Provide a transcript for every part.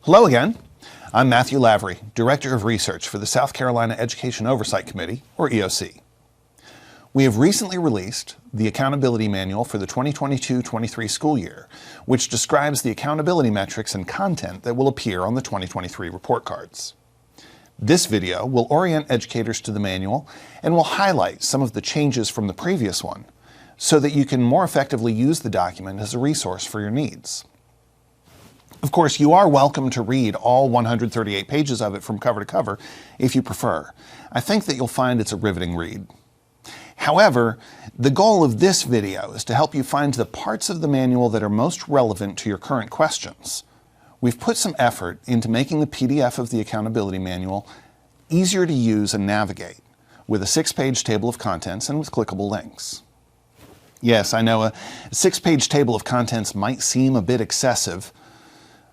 Hello again. I'm Matthew Lavery, Director of Research for the South Carolina Education Oversight Committee, or EOC. We have recently released the Accountability Manual for the 2022-23 school year, which describes the accountability metrics and content that will appear on the 2023 report cards. This video will orient educators to the manual and will highlight some of the changes from the previous one so that you can more effectively use the document as a resource for your needs. Of course, you are welcome to read all 138 pages of it from cover to cover if you prefer. I think that you'll find it's a riveting read. However, the goal of this video is to help you find the parts of the manual that are most relevant to your current questions. We've put some effort into making the PDF of the Accountability Manual easier to use and navigate, with a 6-page table of contents and with clickable links. Yes, I know a 6-page table of contents might seem a bit excessive,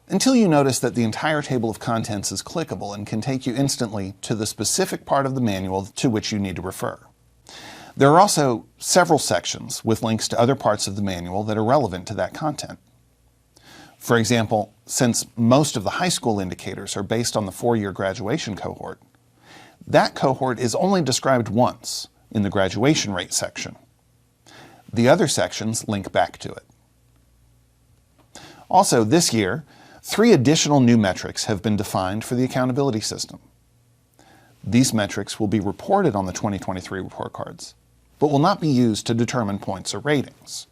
until you notice that the entire table of contents is clickable and can take you instantly to the specific part of the manual to which you need to refer. There are also several sections with links to other parts of the manual that are relevant to that content. For example, since most of the high school indicators are based on the 4-year graduation cohort, that cohort is only described once in the graduation rate section. The other sections link back to it. Also, this year, 3 additional new metrics have been defined for the accountability system. These metrics will be reported on the 2023 report cards, but will not be used to determine points or ratings.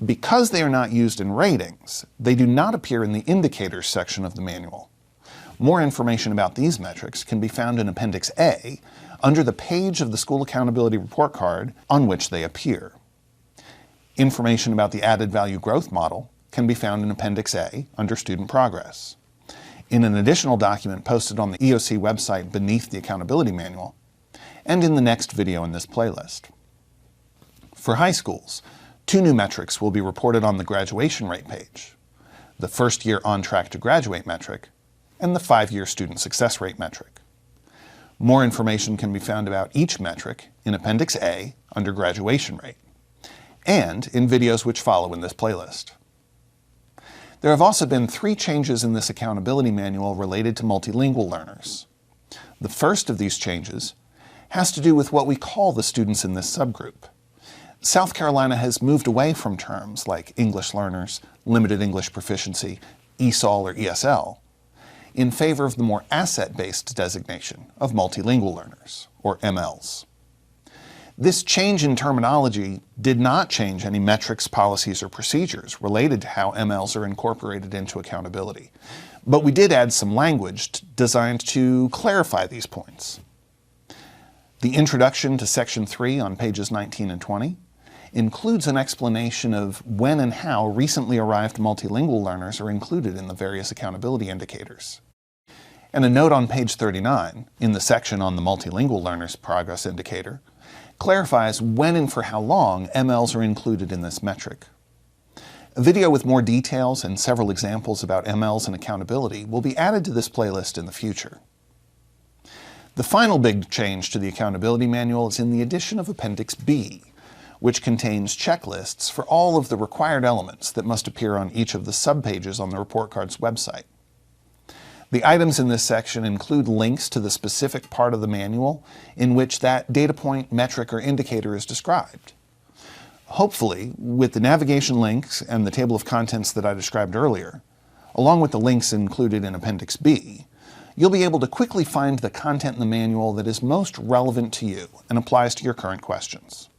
Because they are not used in ratings, they do not appear in the indicators section of the manual. More information about these metrics can be found in Appendix A under the page of the School Accountability Report Card on which they appear. Information about the added value growth model can be found in Appendix A under Student Progress, in an additional document posted on the EOC website beneath the Accountability Manual, and in the next video in this playlist. For high schools, 2 new metrics will be reported on the graduation rate page: the first-year on-track to graduate metric and the 5-year student success rate metric. More information can be found about each metric in Appendix A under graduation rate, and in videos which follow in this playlist. There have also been 3 changes in this accountability manual related to multilingual learners. The first of these changes has to do with what we call the students in this subgroup. South Carolina has moved away from terms like English learners, limited English proficiency, ESOL or ESL, in favor of the more asset-based designation of multilingual learners, or MLs. This change in terminology did not change any metrics, policies, or procedures related to how MLs are incorporated into accountability, but we did add some language designed to clarify these points. The introduction to Section 3 on pages 19 and 20 includes an explanation of when and how recently arrived multilingual learners are included in the various accountability indicators. And a note on page 39, in the section on the multilingual learners progress indicator, clarifies when and for how long MLs are included in this metric. A video with more details and several examples about MLs and accountability will be added to this playlist in the future. The final big change to the Accountability Manual is in the addition of Appendix B, which contains checklists for all of the required elements that must appear on each of the subpages on the report card's website. The items in this section include links to the specific part of the manual in which that data point, metric, or indicator is described. Hopefully, with the navigation links and the table of contents that I described earlier, along with the links included in Appendix B, you'll be able to quickly find the content in the manual that is most relevant to you and applies to your current questions.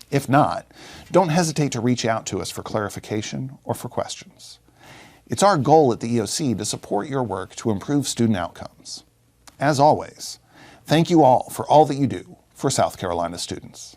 If not, don't hesitate to reach out to us for clarification or for questions. It's our goal at the EOC to support your work to improve student outcomes. As always, thank you all for all that you do for South Carolina students.